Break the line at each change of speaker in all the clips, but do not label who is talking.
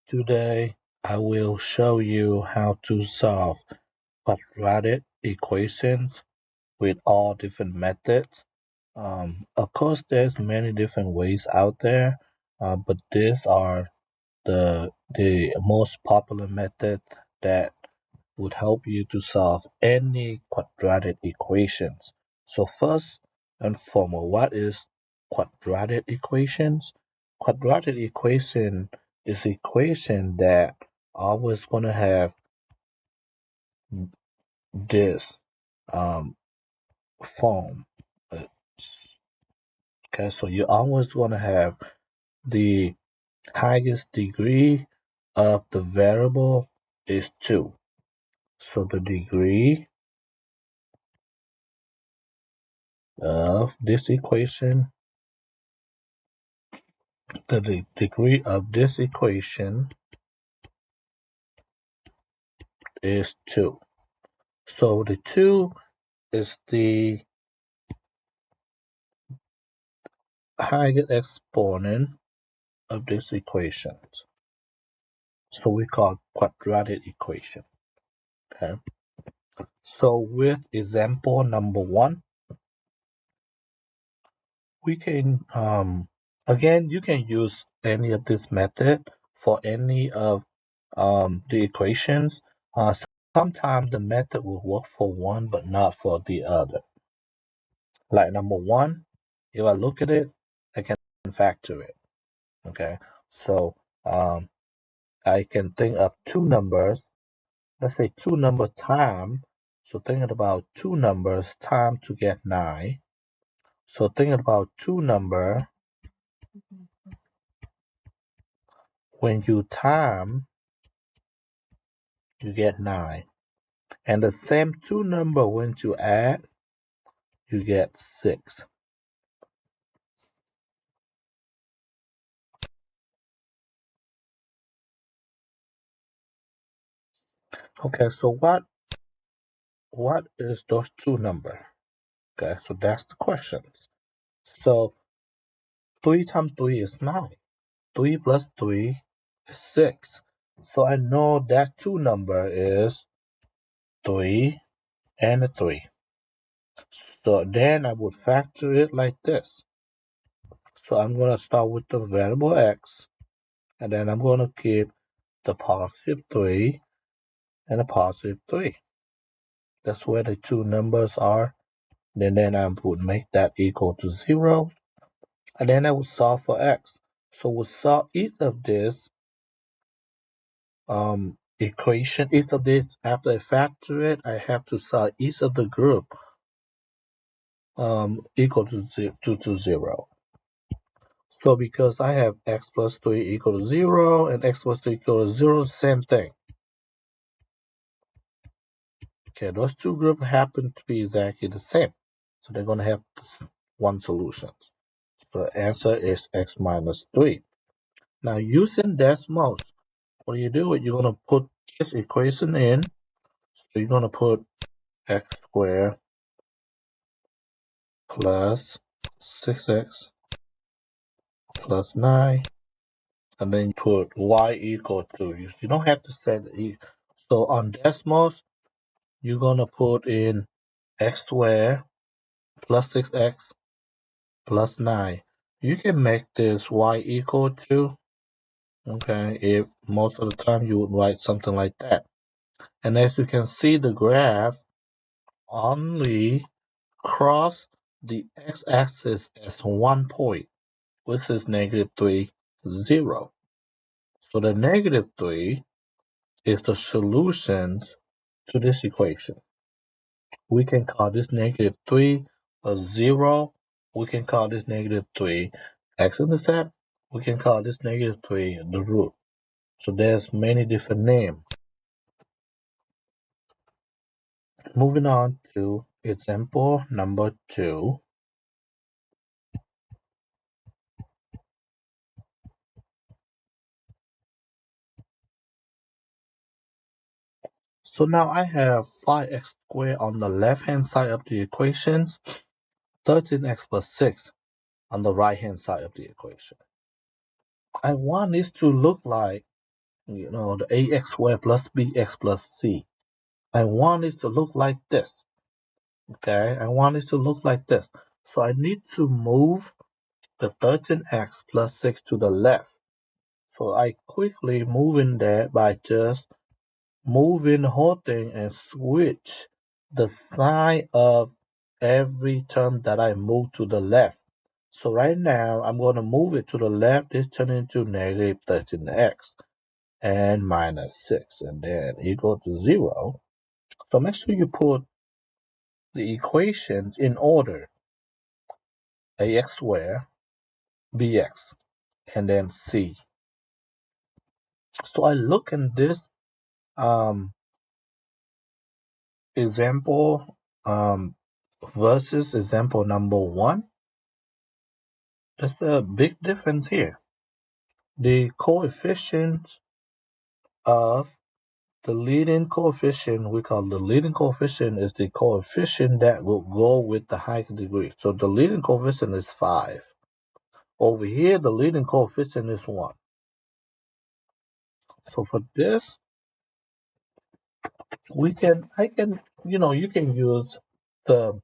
Today, I will show you how to solve quadratic equations with all different methods. Of course, there's many different ways out there, but these are the most popular methods that would help you to solve any quadratic equations. So first and foremost, what is quadratic equations? Quadratic equation is equation that always going to have this um, form. Uh, Okay, so you're always going to have the highest degree of the variable is 2. So the degree of this equation the degree of this equation is 2. So the 2 is the highest exponent of this equation. So we call quadratic equation. Okay. So with example number 1, we can again you can use any of this method for any of the equations. Sometimes the method will work for one but not for the other. Like number 1, if I look at it, I can factor it. Okay, so I can think of two numbers. Let's say two number time. So thinking about two numbers time to get 9. So thinking about two number, when you time, you get 9. And the same two number when you add, you get 6. Okay, so what is those two number? Okay, so that's the question. So 3 times 3 is 9. 3 plus 3 is 6. So I know that two number is 3 and a 3. So then I would factor it like this. So I'm going to start with the variable x, and then I'm going to keep the positive 3 and a positive 3. That's where the two numbers are. And then I would make that equal to 0. And then I would solve for x. So we'll solve each of this equation, each of this, after I factor it, I have to solve each of the group equal to 0. So because I have x plus 3 equal to 0 and x plus 3 equal to 0, same thing. Okay, those two groups happen to be exactly the same. So they're going to have one solution. So the answer is x minus 3. Now using decimals, what do? You're going to put this equation in. So you're going to put x squared plus 6x plus 9, and then you put y equal to, you don't have to set it. So on decimals, you're going to put in x squared plus 6x plus 9. You can make this y equal to, okay, if most of the time you would write something like that. And as you can see, the graph only cross the x-axis as one point, which is -3, 0. So the -3 is the solutions to this equation. We can call this -3 a 0. We can call this -3 x-intercept. We can call this -3 the root. So there's many different names. Moving on to example number 2. So now I have 5x squared on the left-hand side of the equations, 13x plus 6 on the right-hand side of the equation. I want this to look like the ax squared plus bx plus c. I want it to look like this. Okay, I want it to look like this. So I need to move the 13x plus 6 to the left. So I quickly move in there by just moving the whole thing and switch the sign of every term that I move to the left. So right now I'm going to move it to the left. This turns into negative 13x and minus 6 and then equal to 0. So make sure you put the equations in order: ax squared, bx, and then c. So I look in this um, example versus example number 1. There's a big difference here. The coefficients of the leading coefficient, we call the leading coefficient, is the coefficient that will go with the high degree. So the leading coefficient is 5. Over here, the leading coefficient is 1. So for this, you can use the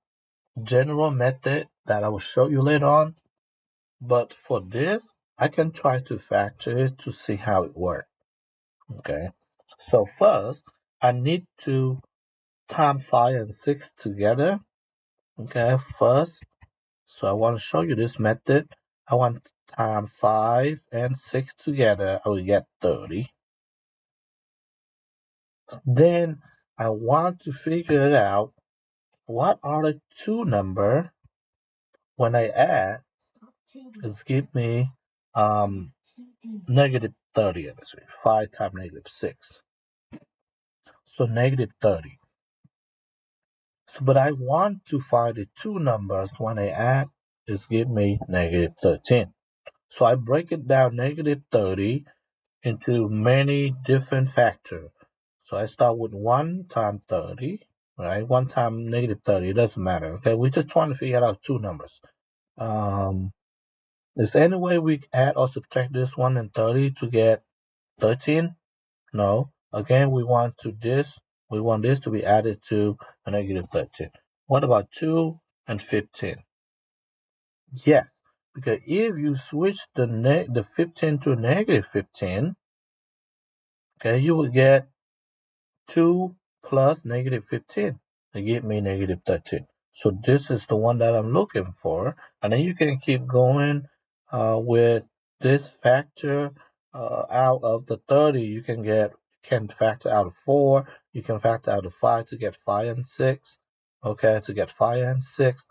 general method that I will show you later on. But for this, I can try to factor it to see how it works. Okay. So first, I need to times 5 and 6 together. Okay, first, so I want to show you this method. I want to times 5 and 6 together. I will get 30. Then I want to figure it out. What are the two numbers when I add? It's give me negative 30. 5 times negative 6. So negative 30. So, but I want to find the two numbers when I add. It's give me negative 13. So I break it down negative 30 into many different factors. So I start with 1 times 30, right? 1 times negative 30, it doesn't matter. Okay, we're just trying to figure out two numbers. Is there any way we add or subtract this 1 and 30 to get 13? No. Again, we want this to be added to a negative 13. What about 2 and 15? Yes, because if you switch the 15 to negative 15, okay, you will get 2 plus negative 15 to give me negative 13. So this is the one that I'm looking for. And then you can keep going with this factor out of the 30. You can factor out of 4. You can factor out of 5 to get 5 and 6. Okay, to get 5 and 6.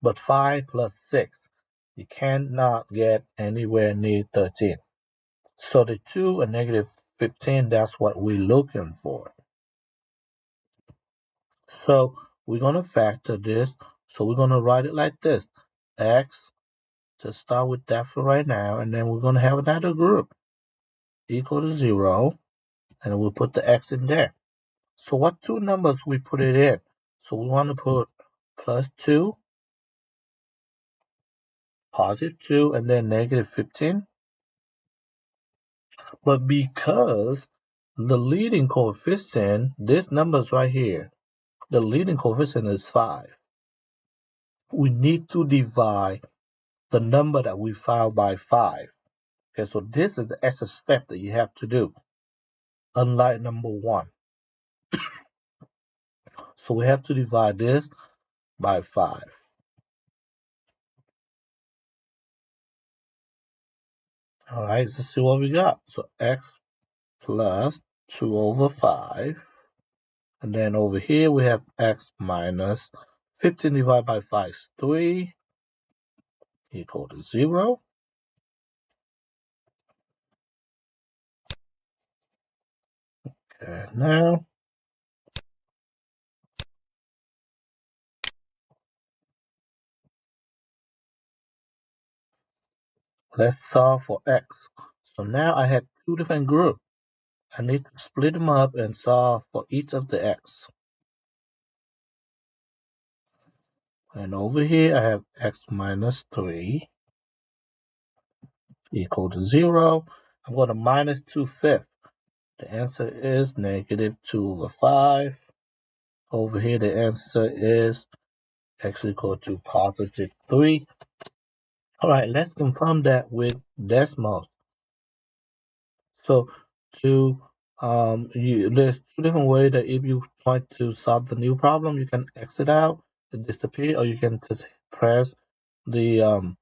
But 5 plus 6, you cannot get anywhere near 13. So the 2 and negative 15, that's what we're looking for. So we're going to factor this. So we're going to write it like this. X, to start with that for right now. And then we're going to have another group equal to 0. And we'll put the X in there. So what two numbers we put it in? So we want to put plus 2, positive 2, and then negative 15. But because the leading coefficient, this number's right here, the leading coefficient is 5. We need to divide the number that we found by 5. Okay, so this is the extra step that you have to do, unlike number 1. So we have to divide this by 5. All right, let's see what we got. So x plus 2 over 5. And then over here we have x minus 15 divided by 5 is 3 equal to 0. And now let's solve for x. So now I have two different groups. I need to split them up and solve for each of the x. And over here I have x minus 3 equal to 0. I'm going to minus 2/5. The answer is -2/5. Over here, the answer is x equal to +3. All right, let's confirm that with decimals. So to there's two different ways that if you try to solve the new problem, you can exit out and disappear, or you can just press the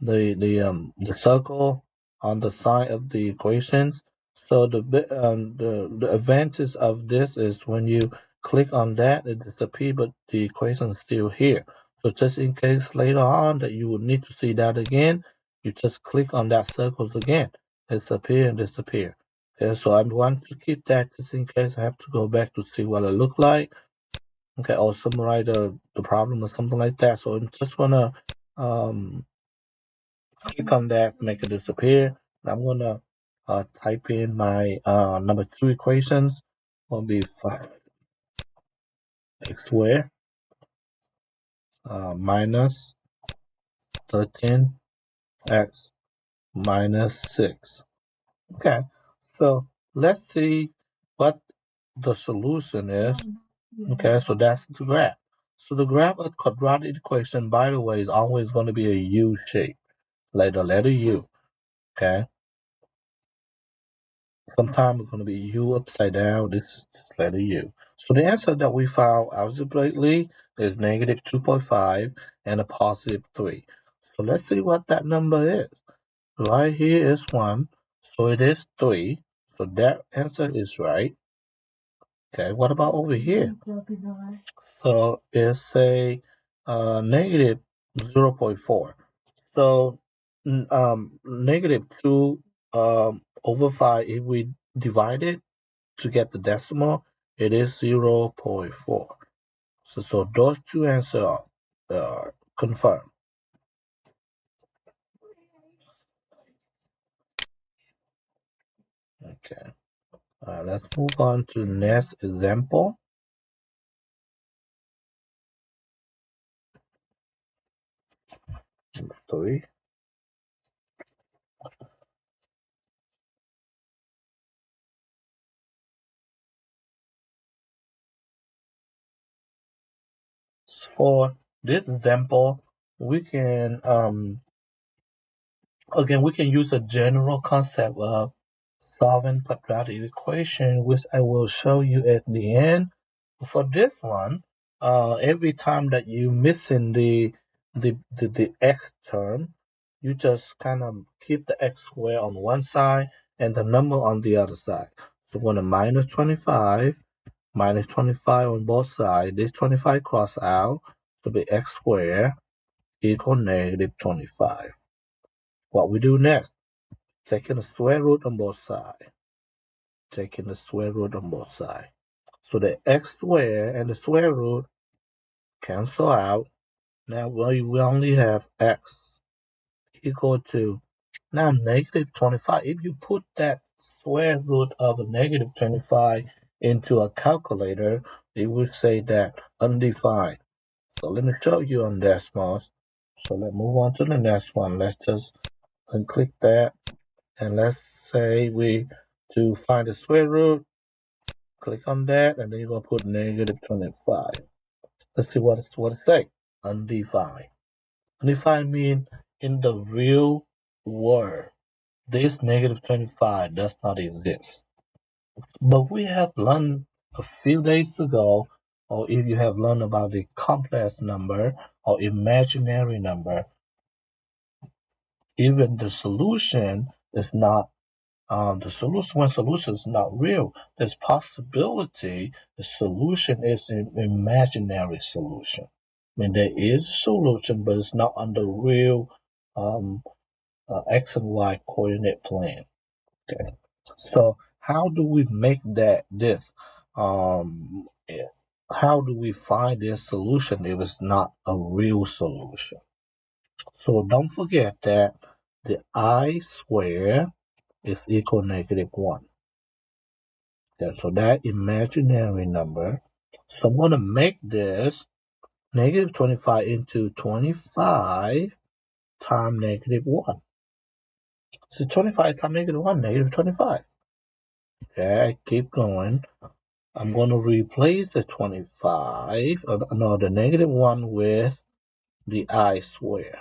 the circle on the side of the equations. So the advantage of this is when you click on that, it disappears, but the equation is still here. So just in case later on that you would need to see that again, you just click on that circles again. Disappear and disappear. Okay, so I want to keep that just in case I have to go back to see what it look like. Okay, or summarize the problem or something like that. So I'm just gonna um click on that, make it disappear. I'm gonna type in my number two equations. Will be 5x squared minus 13x minus 6. Okay, so let's see what the solution is. Okay, so that's the graph. So the graph of quadratic equation, by the way, is always going to be a U shape, like the letter U. Okay, sometimes it's going to be U upside down. This is letter U. So the answer that we found algebraically is -2.5 and a +3. So let's see what that number is. Right here is 1, so it is 3. So that answer is right. Okay, what about over here? So it's a negative 0.4. So -2 over 5, if we divide it to get the decimal, it is 0.4. So those two answers are confirmed. Okay, let's move on to the next example. 3. For this example, we can again, we can use a general concept of solving quadratic equation, which I will show you at the end. For this one, every time that you missing the x term, you just kind of keep the x squared on one side and the number on the other side. So we're going to minus 25 on both sides. This 25 cross out to be x squared equal -25. What we do next? Taking the square root on both sides. Taking the square root on both sides. So the x squared and the square root cancel out. Now we only have x equal to now -25. If you put that square root of a -25 into a calculator, it would say that undefined. So let me show you on decimals. So let's move on to the next one. Let's just unclick that. And let's say we to find the square root, click on that, and then you're gonna put -25. Let's see what it say. Undefined. Undefined mean in the real world, this -25 does not exist. But we have learned a few days ago, or if you have learned about the complex number or imaginary number, even the solution is not the solution when solution is not real, there's possibility the solution is an imaginary solution. I mean there is a solution, but it's not on the real um, x and y coordinate plane. Okay, so how do we make this? Yeah, how do we find this solution if it's not a real solution? So don't forget that the I square is equal -1. Okay, so that imaginary number. So I'm going to make this -25 into 25 times -1. So 25 times -1, -25. Okay, keep going. I'm going to replace the 25, no, the negative 1 with the I square.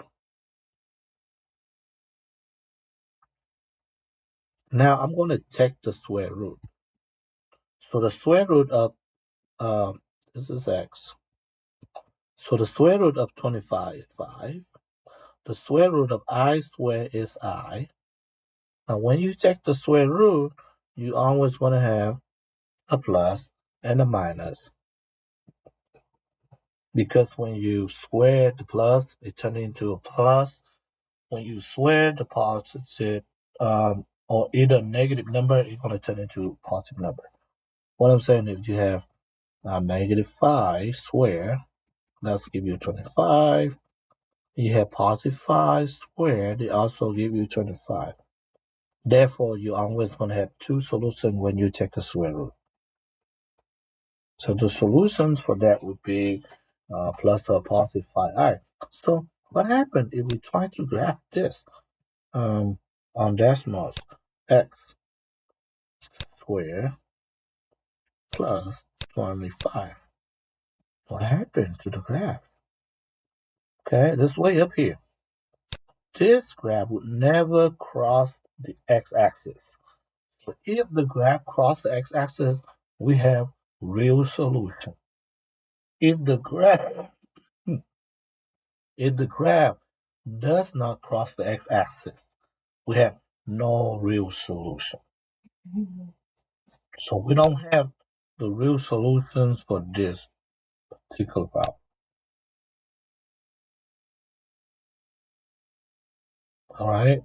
Now I'm going to take the square root. So the square root of, this is x. So the square root of 25 is 5. The square root of I square is I. Now when you take the square root, you always want to have a plus and a minus. Because when you square the plus, it turns into a plus. When you square the positive, or either negative number, it's going to turn into a positive number. What I'm saying is you have negative 5 square, that's give you 25. You have positive 5 squared, they also give you 25. Therefore, you're always going to have two solutions when you take a square root. So the solutions for that would be plus or positive 5i. So what happened if we try to graph this on decimals? X squared plus 25. What happened to the graph? Okay, this way up here. This graph would never cross the x-axis. So if the graph crosses the x-axis, we have real solution. If the graph if the graph does not cross the x-axis, we have no real solution. So we don't have the real solutions for this particular problem. All right,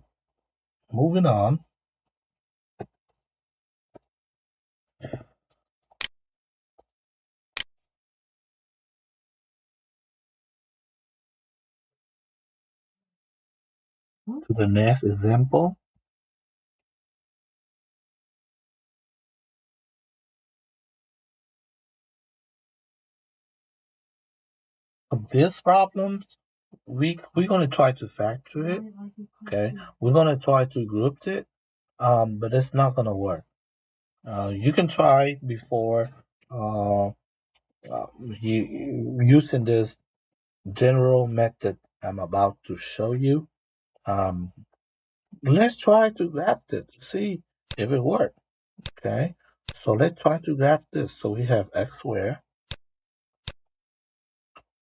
moving on to the next example. Of this problem, we're going to try to factor it. Okay, we're going to try to group it, but it's not going to work. You can try before using this general method I'm about to show you. Um, let's try to graph it to see if it works. Okay, so let's try to graph this. So we have x squared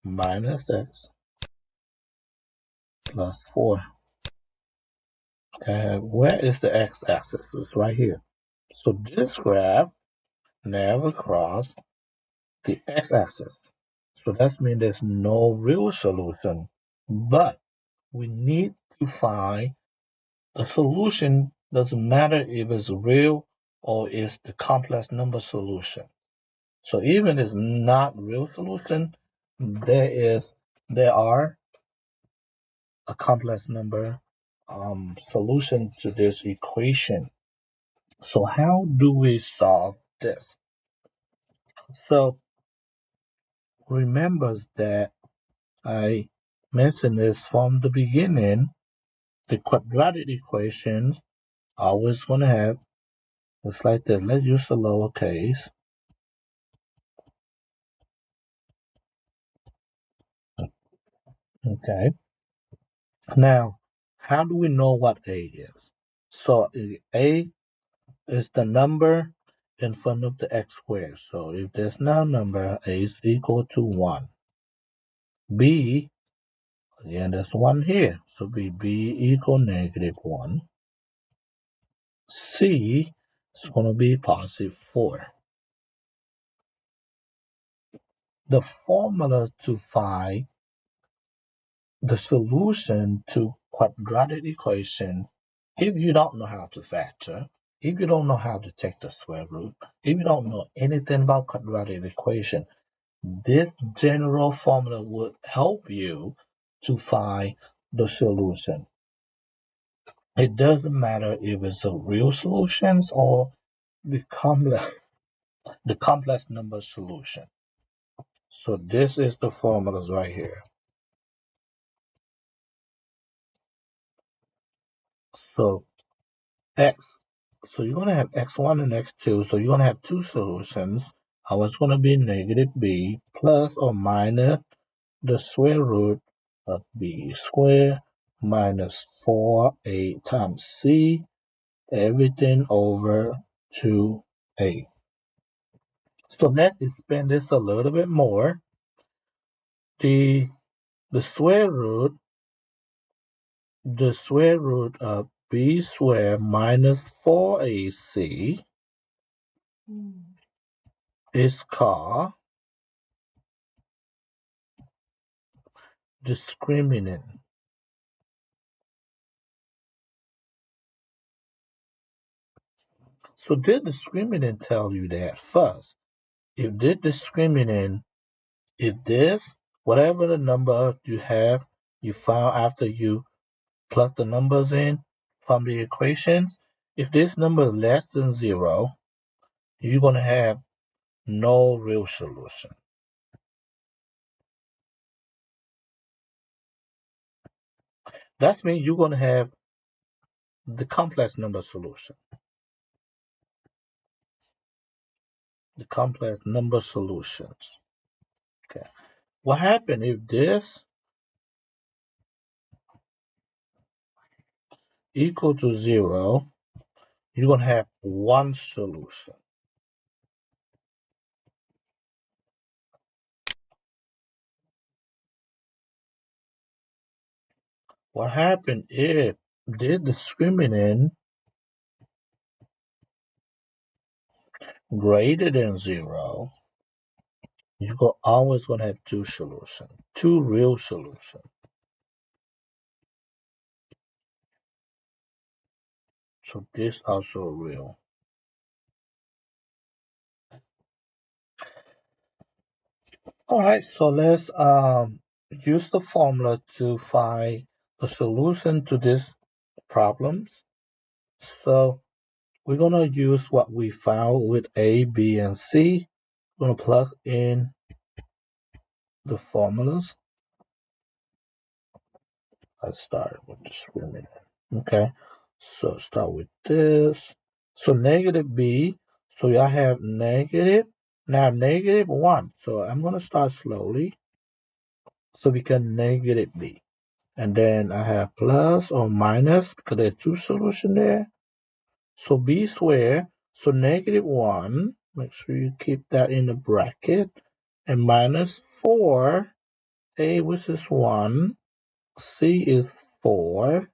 minus x plus 4. And where is the x-axis? It's right here. So this graph never crossed the x-axis. So that means there's no real solution. But we need to find a solution. Doesn't matter if it's real or it's the complex number solution. So even if it's not real solution, there are a complex number solution to this equation. So how do we solve this? So remember that I mentioned this from the beginning. The quadratic equations always going to have, it's like this. Let's use the lowercase. Okay. Now, how do we know what A is? So A is the number in front of the x squared. So if there's no number, A is equal to 1. B, again, there's 1 here. So B equal negative 1. C is going to be positive 4. The formula to find the solution to quadratic equation, if you don't know how to factor, if you don't know how to take the square root, if you don't know anything about quadratic equation, this general formula would help you to find the solution. It doesn't matter if it's a real solutions or the complex number solution. So this is the formulas right here. So x So you're going to have x1 and x2. So you're going to have two solutions. Ours going to be negative b plus or minus the square root of b squared minus 4a times c, everything over 2a. So let's expand this a little bit more. The square root of b squared minus 4ac is called discriminant. So did discriminant tell you that first? If this discriminant, if this, whatever the number you have, you found after you plug the numbers in from the equations, if this number is less than 0, you're going to have no real solution. That means you're going to have the complex number solution. The complex number solutions. Okay. What happens if this equal to 0? You're going to have one solution. What happens if this discriminant greater than 0? You're always going to have two solutions, two real solutions. So this also real. All right, so let's use the formula to find the solution to these problems. So we're gonna use what we found with A, B, and C. We're gonna plug in the formulas. Let's start with discriminant. Okay, so start with this. So negative B. So I have negative. Now negative 1. So I'm gonna start slowly. So we can negative B. And then I have plus or minus because there's two solutions there. So b squared, so negative 1, make sure you keep that in the bracket, and minus 4, a which is 1, c is 4,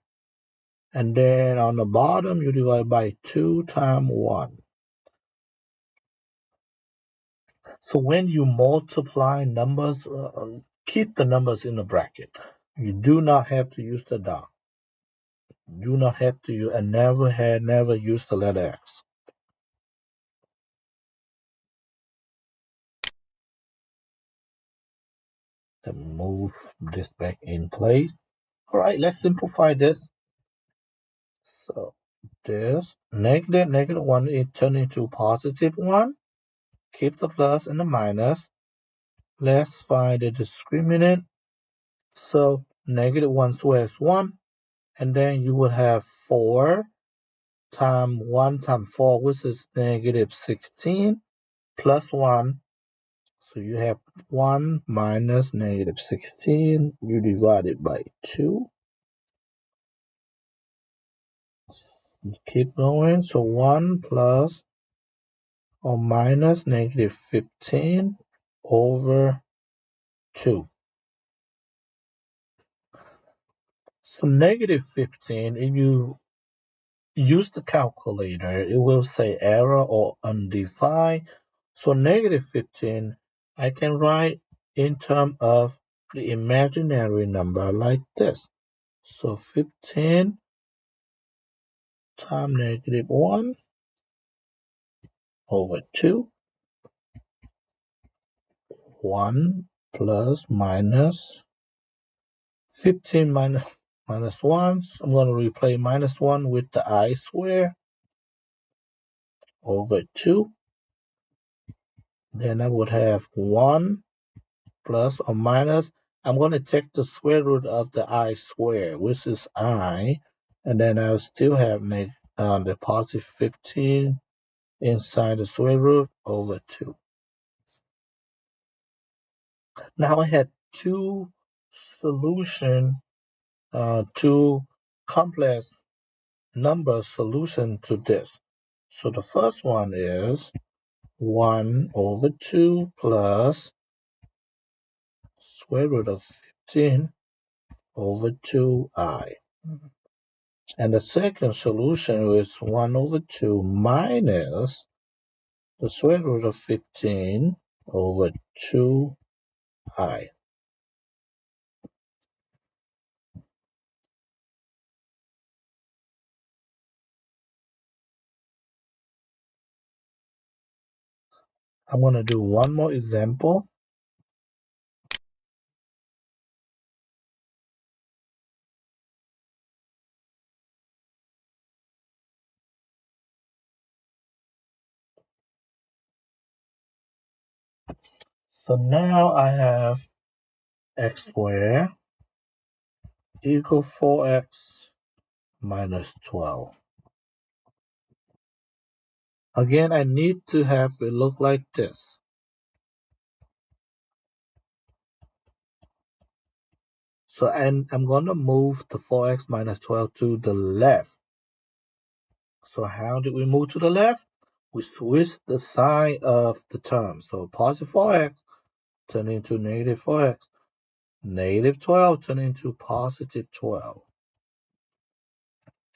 and then on the bottom you divide by 2 times 1. So when you multiply numbers, keep the numbers in the bracket. You do not have to use the dot. Do not have to use, and never use the letter X. Then move this back in place. All right, let's simplify this. So this negative 1, it turned into positive 1. Keep the plus and the minus. Let's find the discriminant. So negative 1 squared is 1. And then you will have 4 times 1 times 4, which is negative 16, plus 1. So you have 1 minus negative 16. You divide it by 2. Keep going. So 1 plus or minus negative 15 over 2. So negative 15, if you use the calculator, it will say error or undefined. So negative 15, I can write in terms of the imaginary number like this. So 15 times negative 1 over 2. 1 plus minus 15 minus 1. So I'm going to replace minus 1 with the I square over 2. Then I would have 1 plus or minus. I'm going to take the square root of the I square, which is I. And then I'll still have the positive 15 inside the square root over 2. Now I had two solution, two complex number solution to this. So the first one is 1 over 2 plus square root of 15 over 2i. And the second solution is 1 over 2 minus the square root of 15 over 2i. I'm going to do one more example. So now I have x squared equal 4x minus 12. Again, I need to have it look like this. So and I'm going to move the 4x minus 12 to the left. So how did we move to the left? We switched the sign of the term. So positive 4x turn into negative 4x. Negative 12 turn into positive 12.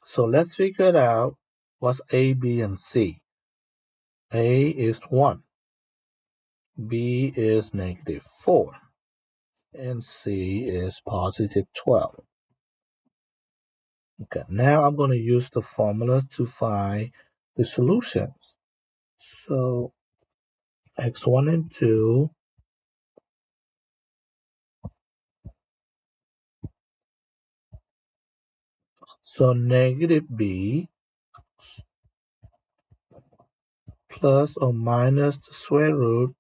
So let's figure it out. What's A, B, and C? A is 1. B is negative 4. And C is positive 12. Okay, now I'm going to use the formulas to find the solutions. So x1 and 2, so negative b plus or minus the square root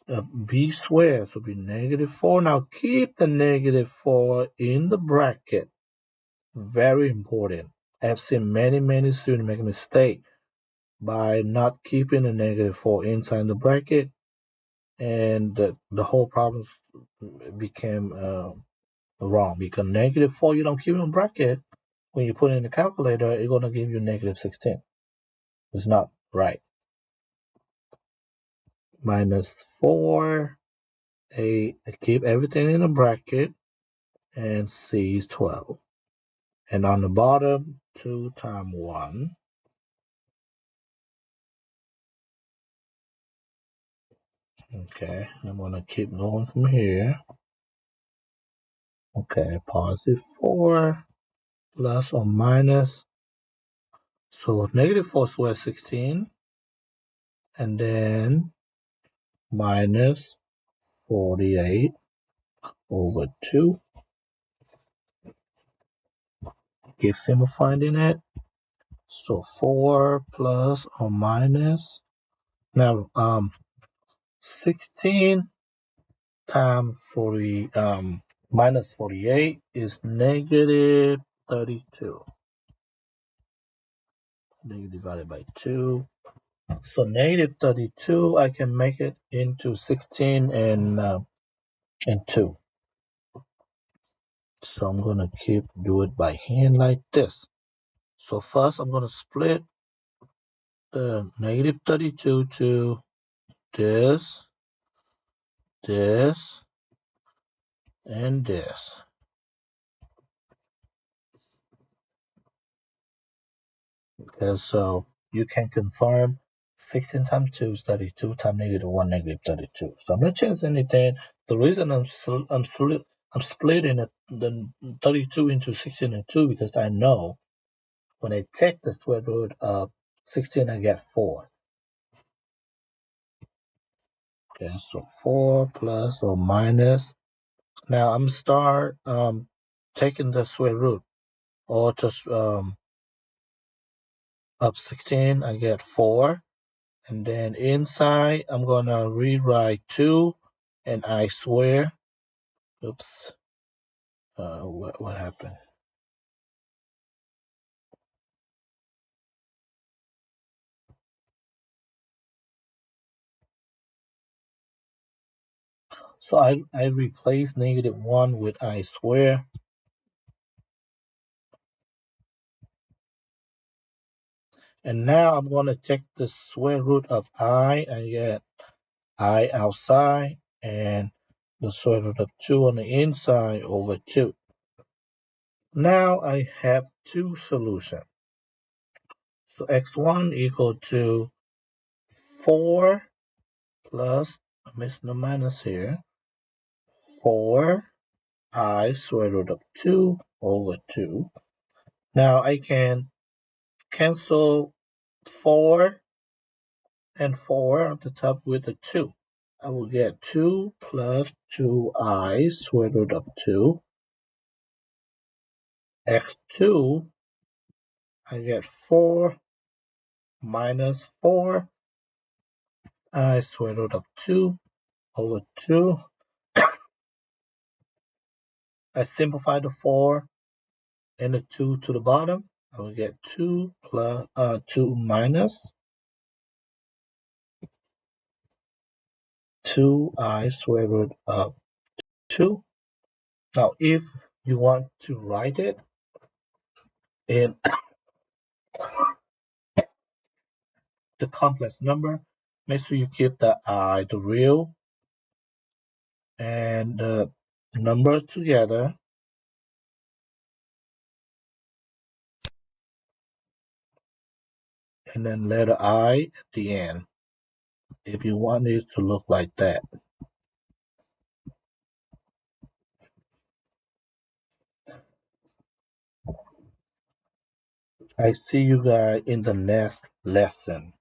of b squared, so be negative 4. Now keep the negative 4 in the bracket. Very important. I've seen many students make a mistake by not keeping the negative 4 inside the bracket, and the whole problem became wrong, because negative 4 you don't keep in bracket. When you put it in the calculator, it's going to give you negative 16. It's not right. Minus 4, I keep everything in a bracket, and C is 12. And on the bottom, 2 times 1. Okay, I'm going to keep going from here. Okay, positive 4 plus or minus. So negative 4 squared 16. And then minus 48 over 2. Keep simplifying it. So 4 plus or minus. Now 16 times 40 minus 48 is negative 32. Negative divided by 2. So negative 32, I can make it into 16 and 2. So I'm going to do it by hand like this. So first I'm going to split the negative 32 to this, this, and this. Okay, so you can confirm 16 times 2 is 32 times negative 1 negative 32. So I'm not changing anything. The reason I'm splitting the 32 into 16 and 2, because I know when I take the square root of 16, I get 4. Okay, so 4 plus or minus. Now I'm start taking the square root, or just of 16, I get 4. And then inside, I'm gonna rewrite 2, and I swear. Oops. What happened? So I replace -1 with I square. And now I'm going to take the square root of I and get I outside and the square root of 2 on the inside over 2. Now I have two solutions. So x1 equal to 4 plus, I missed the minus here, 4I square root of 2 over 2. Now I can cancel 4 and 4 at the top with a 2. I will get 2 plus 2I square root of 2. X2, I get 4 minus 4I square root of 2 over 2. I simplify the 4 and the 2 to the bottom. I will get 2 plus 2 minus 2I square root of 2. Now, if you want to write it in the complex number, make sure you keep the I, the real, and the numbers together, and then letter I at the end. If you want it to look like that. I see you guys in the next lesson.